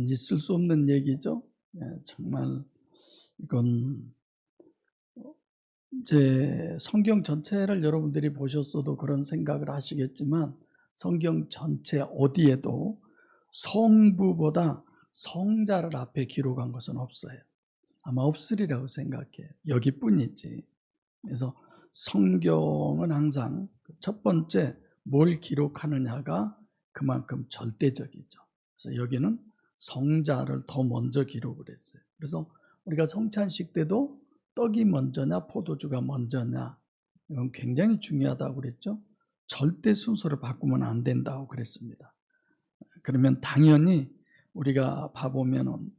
있을 수 없는 얘기죠. 정말 이건 이제 성경 전체를 여러분들이 보셨어도 그런 생각을 하시겠지만 성경 전체 어디에도 성부보다 성자를 앞에 기록한 것은 없어요. 아마 없으리라고 생각해요. 여기뿐이지. 그래서 성경은 항상 첫 번째 뭘 기록하느냐가 그만큼 절대적이죠. 그래서 여기는 성자를 더 먼저 기록을 했어요. 그래서 우리가 성찬식 때도 떡이 먼저냐 포도주가 먼저냐 이건 굉장히 중요하다고 그랬죠. 절대 순서를 바꾸면 안 된다고 그랬습니다. 그러면 당연히 우리가 봐보면은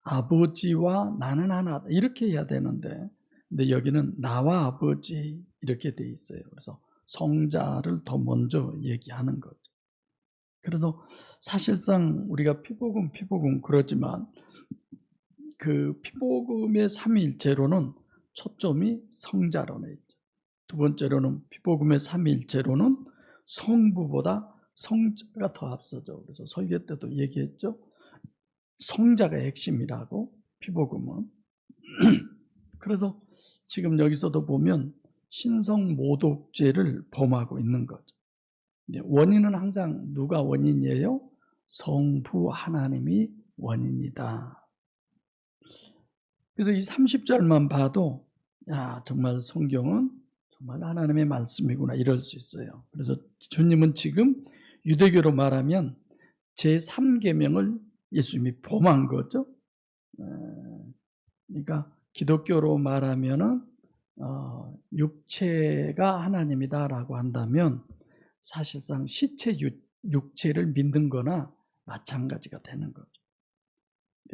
아버지와 나는 하나 이렇게 해야 되는데 근데 여기는 나와 아버지 이렇게 돼 있어요. 그래서 성자를 더 먼저 얘기하는 거죠. 그래서 사실상 우리가 피복음 그러지만 그 피복음의 삼위일체로는 초점이 성자로 있죠. 두 번째로는 피복음의 삼위일체로는 성부보다 성자가 더 앞서죠. 그래서 설교 때도 얘기했죠. 성자가 핵심이라고 피복음은. 그래서 지금 여기서도 보면 신성 모독죄를 범하고 있는 거죠. 원인은 항상 누가 원인이에요? 성부 하나님이 원인이다. 그래서 이 30절만 봐도 정말 성경은 정말 하나님의 말씀이구나 이럴 수 있어요. 그래서 주님은 지금 유대교로 말하면 제3계명을 예수님이 범한 거죠. 그러니까 기독교로 말하면은 육체가 하나님이다라고 한다면 사실상 시체 육체를 믿는 거나 마찬가지가 되는 거죠.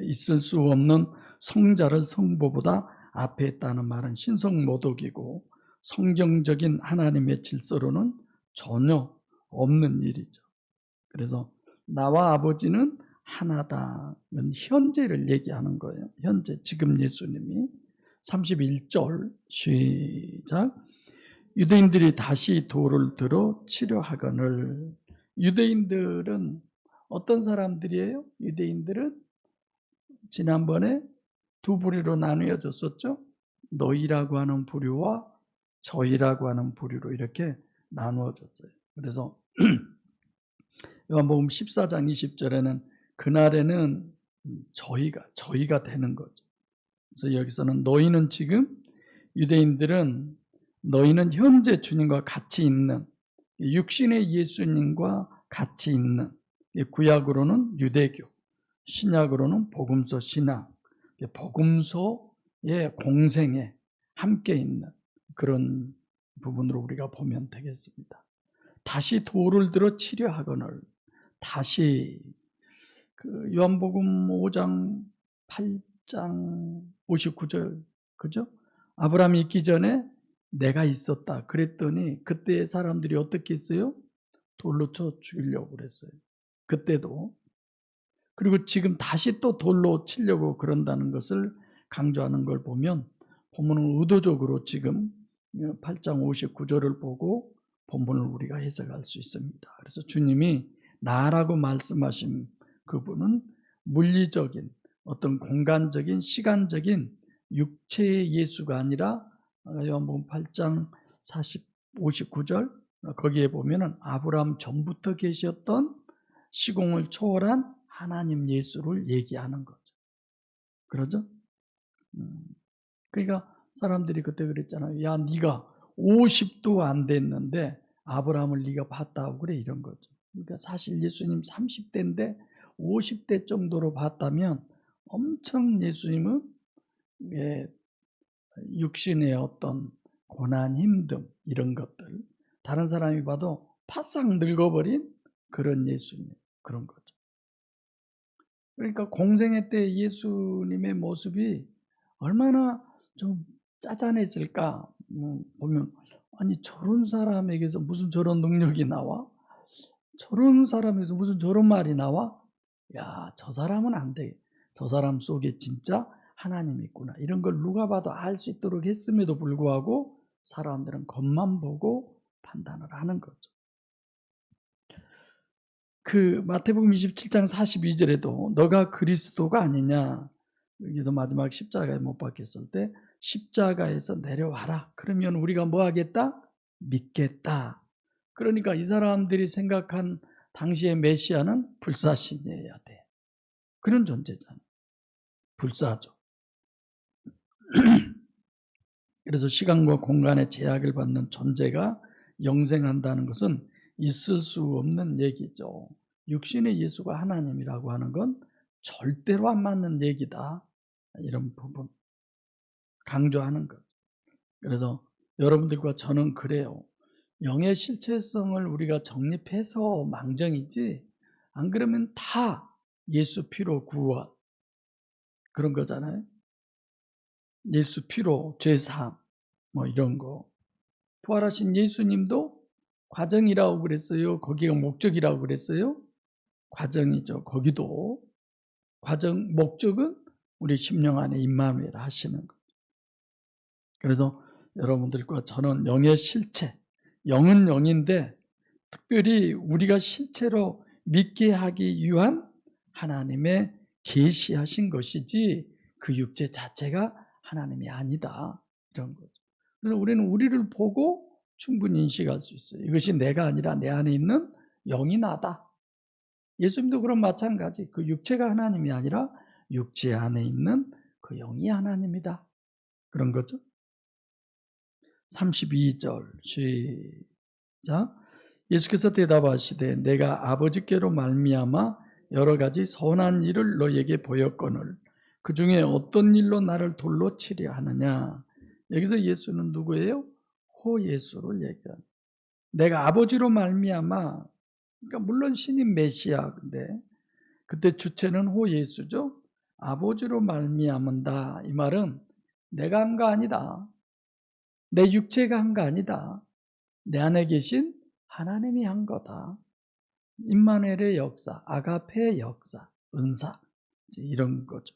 있을 수 없는 성자를 성부보다 앞에 있다는 말은 신성모독이고 성경적인 하나님의 질서로는 전혀 없는 일이죠. 그래서 나와 아버지는 하나다. 현재를 얘기하는 거예요. 현재 지금 예수님이 31절 시작. 유대인들이 다시 돌을 들어 치료하거늘. 유대인들은 어떤 사람들이에요? 유대인들은 지난번에 두 부류로 나누어졌었죠. 너희라고 하는 부류와 저희라고 하는 부류로 이렇게 나누어졌어요. 그래서 요한복음 14장 20절에는 그날에는 저희가 되는 거죠. 그래서 여기서는 너희는 지금 유대인들은 너희는 현재 주님과 같이 있는 육신의 예수님과 같이 있는 구약으로는 유대교, 신약으로는 복음서 신학, 복음서의 공생에 함께 있는 그런 부분으로 우리가 보면 되겠습니다. 다시 돌을 들어 치료하거늘. 다시 그 요한복음 5장 8장 59절 그죠? 아브라함이 있기 전에 내가 있었다 그랬더니 그때 사람들이 어떻게 했어요? 돌로 쳐 죽이려고 그랬어요. 그때도. 그리고 지금 다시 또 돌로 치려고 그런다는 것을 강조하는 걸 보면 본문은 의도적으로 지금 8장 59절을 보고 본문을 우리가 해석할 수 있습니다. 그래서 주님이 나라고 말씀하신 그분은 물리적인 어떤 공간적인 시간적인 육체의 예수가 아니라 요한복음 8장 59절 거기에 보면은 아브라함 전부터 계셨던 시공을 초월한 하나님 예수를 얘기하는 거죠. 그러죠? 그러니까 사람들이 그때 그랬잖아요. 야, 네가 50도 안 됐는데 아브라함을 네가 봤다고 그래 이런 거죠. 그러니까 사실 예수님 30대인데 50대 정도로 봤다면 엄청 예수님은 육신의 어떤 고난, 힘듦 이런 것들 다른 사람이 봐도 바싹 늙어버린 그런 예수님 그런 거죠. 그러니까 공생애 때 예수님의 모습이 얼마나 좀 짜잔했을까 보면 아니 저런 사람에게서 무슨 저런 능력이 나와? 저런 사람에서 무슨 저런 말이 나와? 야, 저 사람은 안 돼. 저 사람 속에 진짜 하나님이 있구나. 이런 걸 누가 봐도 알 수 있도록 했음에도 불구하고 사람들은 겉만 보고 판단을 하는 거죠. 그 마태복음 27장 42절에도 너가 그리스도가 아니냐, 여기서 마지막 십자가에 못 박혔을 때 십자가에서 내려와라. 그러면 우리가 뭐 하겠다? 믿겠다. 그러니까 이 사람들이 생각한 당시의 메시아는 불사신이어야 돼. 그런 존재잖아. 불사죠. 그래서 시간과 공간의 제약을 받는 존재가 영생한다는 것은 있을 수 없는 얘기죠. 육신의 예수가 하나님이라고 하는 건 절대로 안 맞는 얘기다. 이런 부분 강조하는 것. 그래서 여러분들과 저는 그래요. 영의 실체성을 우리가 정립해서 망정이지, 안 그러면 다 예수 피로 구원 그런 거잖아요. 예수 피로 죄사함 뭐 이런 거. 부활하신 예수님도 과정이라고 그랬어요? 거기가 목적이라고 그랬어요? 과정이죠. 거기도 과정, 목적은 우리 심령 안에 임마누엘 하시는 거죠. 그래서 여러분들과 저는 영의 실체, 영은 영인데 특별히 우리가 실체로 믿게 하기 위한 하나님의 계시하신 것이지 그 육체 자체가 하나님이 아니다. 이런 거죠. 그래서 우리는 우리를 보고 충분히 인식할 수 있어요. 이것이 내가 아니라 내 안에 있는 영이 나다. 예수님도 그런 마찬가지. 그 육체가 하나님이 아니라 육체 안에 있는 그 영이 하나님이다. 그런 거죠. 32절 시작. 예수께서 대답하시되 내가 아버지께로 말미암아 여러 가지 선한 일을 너에게 보였거늘 그 중에 어떤 일로 나를 돌로 치려 하느냐. 여기서 예수는 누구예요? 호 예수를 얘기합니다. 내가 아버지로 말미암아, 그러니까 물론 신인 메시아인데 그때 주체는 호 예수죠. 아버지로 말미암은다. 이 말은 내가 한 거 아니다. 내 육체가 한 거 아니다. 내 안에 계신 하나님이 한 거다. 임마누엘의 역사, 아가페의 역사, 은사 이런 거죠.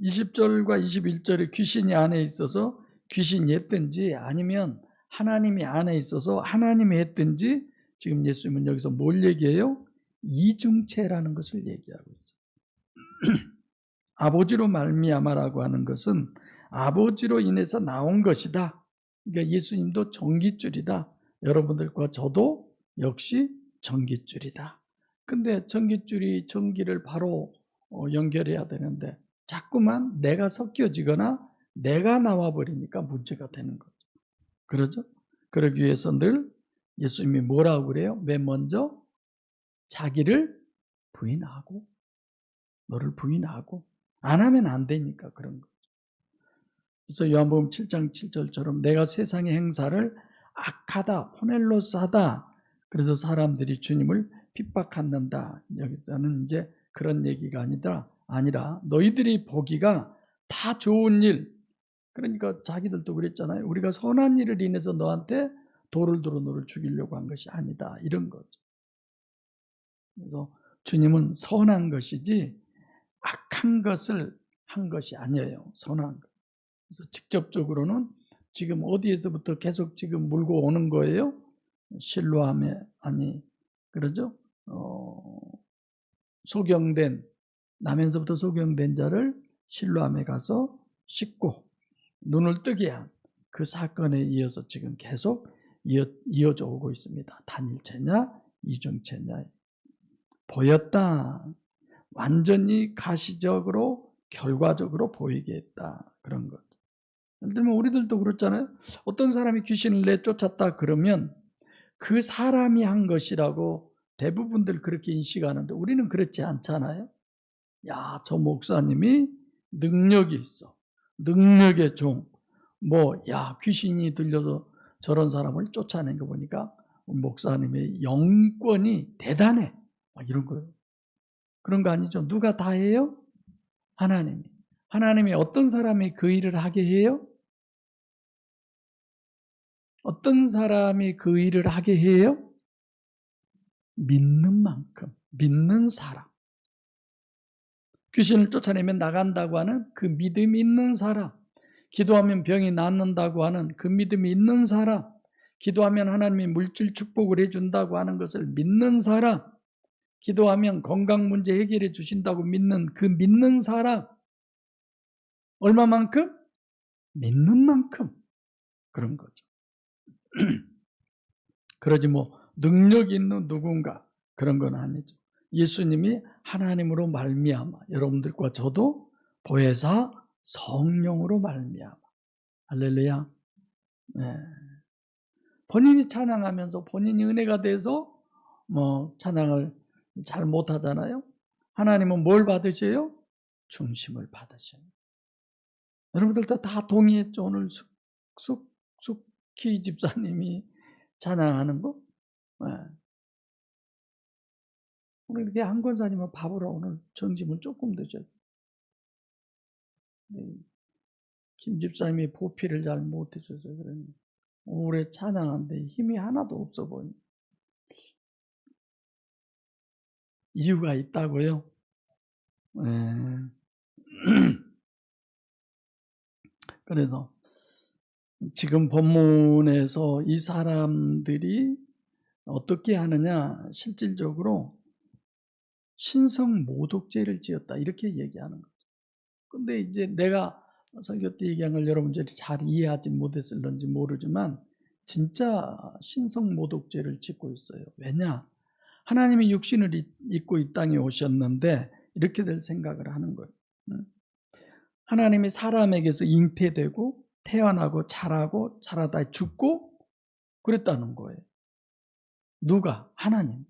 20절과 21절에 귀신이 안에 있어서 귀신이 했든지 아니면 하나님이 안에 있어서 하나님이 했든지 지금 예수님은 여기서 뭘 얘기해요? 이중체라는 것을 얘기하고 있어요. 아버지로 말미암아라고 하는 것은 아버지로 인해서 나온 것이다. 그러니까 예수님도 전깃줄이다. 여러분들과 저도 역시 전깃줄이다. 근데 전깃줄이 전기를 바로 연결해야 되는데 자꾸만 내가 섞여지거나 내가 나와버리니까 문제가 되는 거죠. 그러죠? 그러기 위해서 늘 예수님이 뭐라고 그래요? 맨 먼저 자기를 부인하고 너를 부인하고 안 하면 안 되니까 그런 거죠. 그래서 요한복음 7장 7절처럼 내가 세상의 행사를 악하다, 포넬로스하다. 그래서 사람들이 주님을 핍박한다. 여기서는 이제 그런 얘기가 아니라 너희들이 보기가 다 좋은 일. 그러니까 자기들도 그랬잖아요. 우리가 선한 일을 인해서 너한테 돌을 들어 너를 죽이려고 한 것이 아니다. 이런 거죠. 그래서 주님은 선한 것이지 악한 것을 한 것이 아니에요. 선한 것. 그래서 직접적으로는 지금 어디에서부터 계속 지금 물고 오는 거예요? 실로암에 그러죠? 소경된 나면서부터 소경된 자를 실로암에 가서 씻고 눈을 뜨게 한 그 사건에 이어서 지금 계속 이어져 오고 있습니다. 단일체냐 이중체냐 보였다. 완전히 가시적으로 결과적으로 보이게 했다. 그런 것. 예를 들면 우리들도 그렇잖아요. 어떤 사람이 귀신을 내쫓았다 그러면 그 사람이 한 것이라고 대부분들 그렇게 인식하는데 우리는 그렇지 않잖아요. 야, 저 목사님이 능력이 있어. 능력의 종. 야, 귀신이 들려서 저런 사람을 쫓아낸 거 보니까 목사님의 영권이 대단해. 막 이런 거예요. 그런 거 아니죠? 누가 다 해요? 하나님이. 하나님이 어떤 사람이 그 일을 하게 해요? 어떤 사람이 그 일을 하게 해요? 믿는 만큼, 믿는 사람. 귀신을 쫓아내면 나간다고 하는 그 믿음이 있는 사람. 기도하면 병이 낫는다고 하는 그 믿음이 있는 사람. 기도하면 하나님이 물질 축복을 해준다고 하는 것을 믿는 사람, 기도하면 건강 문제 해결해 주신다고 믿는 그 믿는 사람, 얼마만큼? 믿는 만큼 그런 거죠. 그러지 뭐 능력 있는 누군가 그런 건 아니죠. 예수님이 하나님으로 말미암아 여러분들과 저도 보혜사 성령으로 말미암아. 할렐루야. 네. 본인이 찬양하면서 본인이 은혜가 돼서 뭐 찬양을 잘 못하잖아요. 하나님은 뭘 받으세요? 중심을 받으십니다. 여러분들도 다 동의했죠. 오늘 숙희 집사님이 찬양하는 거. 네. 오늘 이렇게 한 권사님은 밥으로 오늘 점심을 조금 드셔요. 김 집사님이 보필을 잘 못해줘서 그러니 오래 찬양하는데 힘이 하나도 없어 보입니다. 이유가 있다고요? 네. 그래서 지금 본문에서 이 사람들이 어떻게 하느냐, 실질적으로 신성 모독죄를 지었다 이렇게 얘기하는 거죠. 근데 이제 내가 설교 때 얘기한 걸 여러분들이 잘 이해하지 못했을런지 모르지만 진짜 신성 모독죄를 짓고 있어요. 왜냐? 하나님이 육신을 입고 이 땅에 오셨는데 이렇게 될 생각을 하는 거예요. 하나님이 사람에게서 잉태되고 태어나고 자라고 자라다 죽고 그랬다는 거예요. 누가? 하나님.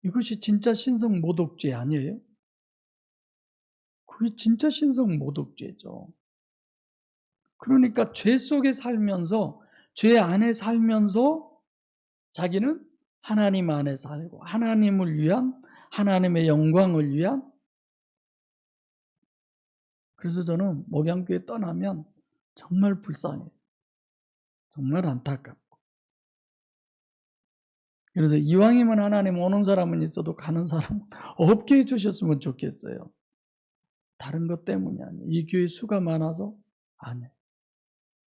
이것이 진짜 신성 모독죄 아니에요? 그게 진짜 신성 모독죄죠. 그러니까 죄 속에 살면서 죄 안에 살면서 자기는 하나님 안에 살고 하나님을 위한 하나님의 영광을 위한. 그래서 저는 목양교회 떠나면 정말 불쌍해요. 정말 안타깝고. 그래서 이왕이면 하나님 오는 사람은 있어도 가는 사람은 없게 해주셨으면 좋겠어요. 다른 것 때문이 아니에요. 이 교회 수가 많아서 아니에요.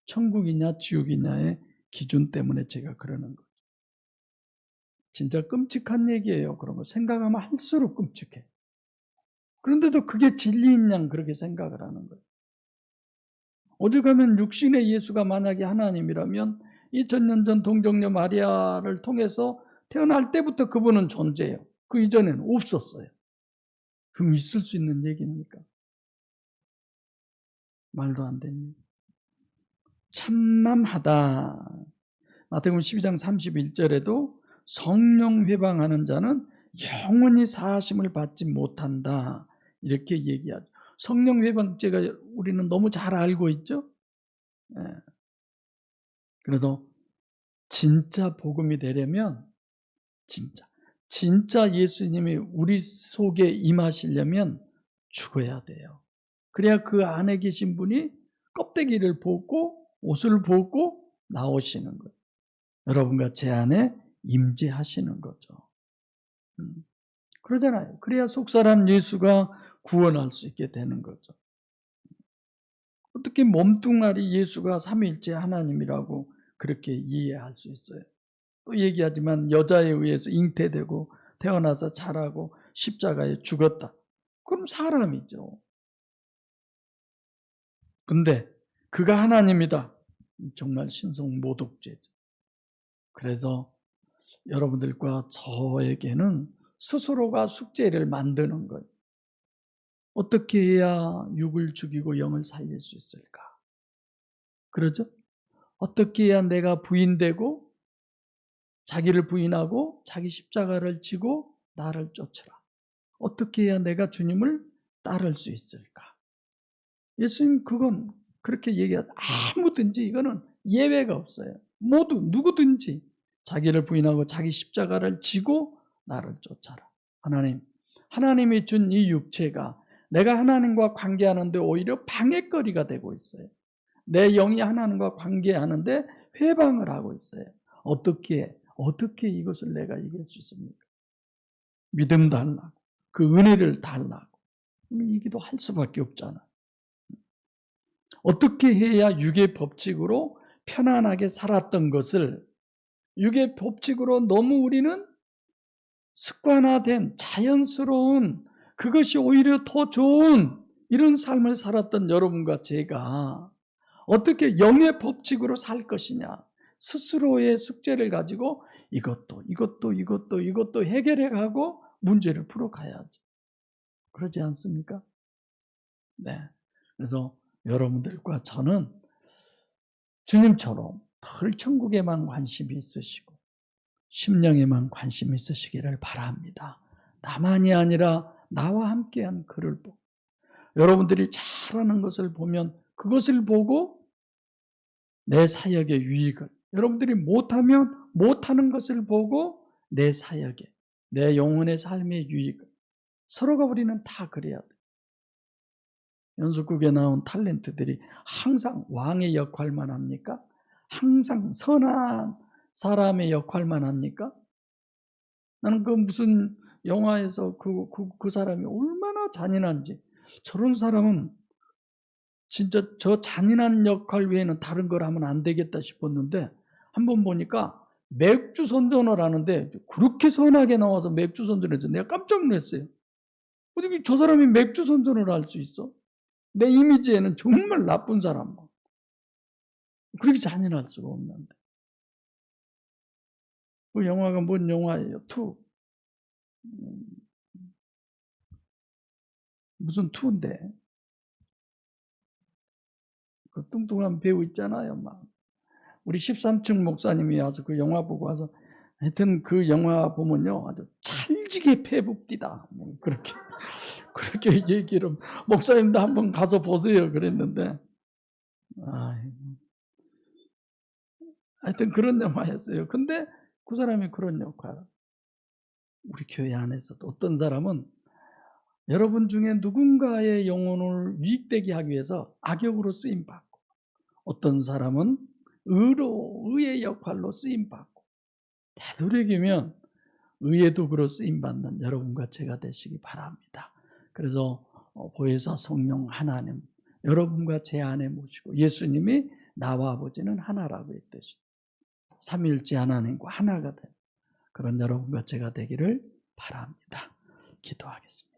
천국이냐 지옥이냐의 기준 때문에 제가 그러는 거죠. 진짜 끔찍한 얘기예요. 그런 거 생각하면 할수록 끔찍해. 그런데도 그게 진리인 양 그렇게 생각을 하는 거예요. 오죽하면 육신의 예수가 만약에 하나님이라면 2000년 전 동정녀 마리아를 통해서 태어날 때부터 그분은 존재해요. 그 이전에는 없었어요. 그럼 있을 수 있는 얘기입니까? 말도 안 됩니다. 참남하다. 마태복음 12장 31절에도 성령 회방하는 자는 영원히 사하심을 받지 못한다. 이렇게 얘기하죠. 성령 회방죄가 우리는 너무 잘 알고 있죠. 네. 그래서 진짜 복음이 되려면 진짜 예수님이 우리 속에 임하시려면 죽어야 돼요. 그래야 그 안에 계신 분이 껍데기를 벗고 옷을 벗고 나오시는 거예요. 여러분과 제 안에 임재하시는 거죠. 그러잖아요. 그래야 속사람 예수가 구원할 수 있게 되는 거죠. 어떻게 몸뚱아리 예수가 삼위일체 하나님이라고 그렇게 이해할 수 있어요? 또 얘기하지만 여자에 의해서 잉태되고 태어나서 자라고 십자가에 죽었다. 그럼 사람이죠. 근데 그가 하나님이다. 정말 신성 모독죄죠. 그래서 여러분들과 저에게는 스스로가 숙제를 만드는 거예요. 어떻게 해야 육을 죽이고 영을 살릴 수 있을까? 그러죠? 어떻게 해야 내가 부인되고 자기를 부인하고 자기 십자가를 지고 나를 쫓으라. 어떻게 해야 내가 주님을 따를 수 있을까? 예수님 그건 그렇게 얘기하죠. 아무든지 이거는 예외가 없어요. 모두 누구든지 자기를 부인하고 자기 십자가를 지고 나를 쫓아라. 하나님이 준 이 육체가 내가 하나님과 관계하는데 오히려 방해거리가 되고 있어요. 내 영이 하나님과 관계하는데 회방을 하고 있어요. 어떻게 이것을 내가 이길 수 있습니까? 믿음 달라고, 그 은혜를 달라고 이 기도할 수밖에 없잖아. 어떻게 해야 육의 법칙으로 편안하게 살았던 것을 육의 법칙으로 너무 우리는 습관화된 자연스러운, 그것이 오히려 더 좋은 이런 삶을 살았던 여러분과 제가 어떻게 영의 법칙으로 살 것이냐, 스스로의 숙제를 가지고 이것도 해결해 가고 문제를 풀어가야지. 그러지 않습니까? 네. 그래서 여러분들과 저는 주님처럼 늘 천국에만 관심이 있으시고 심령에만 관심이 있으시기를 바랍니다. 나만이 아니라 나와 함께한 그를 보고, 여러분들이 잘하는 것을 보면 그것을 보고 내 사역의 유익을, 여러분들이 못하면 못하는 것을 보고 내 사역의, 내 영혼의 삶의 유익을, 서로가 우리는 다 그래야 돼. 연속극에 나온 탤런트들이 항상 왕의 역할만 합니까? 항상 선한 사람의 역할만 합니까? 나는 그 무슨 영화에서 그 사람이 얼마나 잔인한지, 저런 사람은 진짜 저 잔인한 역할 외에는 다른 걸 하면 안 되겠다 싶었는데, 한번 보니까 맥주 선전을 하는데 그렇게 선하게 나와서 맥주 선전을 해서 내가 깜짝 놀랐어요. 어떻게 저 사람이 맥주 선전을 할 수 있어? 내 이미지에는 정말 나쁜 사람, 그렇게 잔인할 수가 없는데. 그 영화가 뭔 영화예요? 투. 무슨 투인데? 그 뚱뚱한 배우 있잖아요, 막. 우리 13층 목사님이 와서 그 영화 보고 와서, 하여튼 그 영화 보면요, 아주 찰지게 패북디다, 뭐 그렇게 그렇게 얘기를, 목사님도 한번 가서 보세요 그랬는데, 하여튼 그런 영화였어요. 근데 그 사람이 그런 역할, 우리 교회 안에서도 어떤 사람은 여러분 중에 누군가의 영혼을 유익되게 하기 위해서 악역으로 쓰임받고, 어떤 사람은 의의 역할로 쓰임받고, 되도록이면 의의 도구로 쓰임받는 여러분과 제가 되시기 바랍니다. 그래서 보혜사 성령 하나님 여러분과 제 안에 모시고, 예수님이 나와 아버지는 하나라고 했듯이 삼위일체 하나님과 하나가 된 그런 여러분과 제가 되기를 바랍니다. 기도하겠습니다.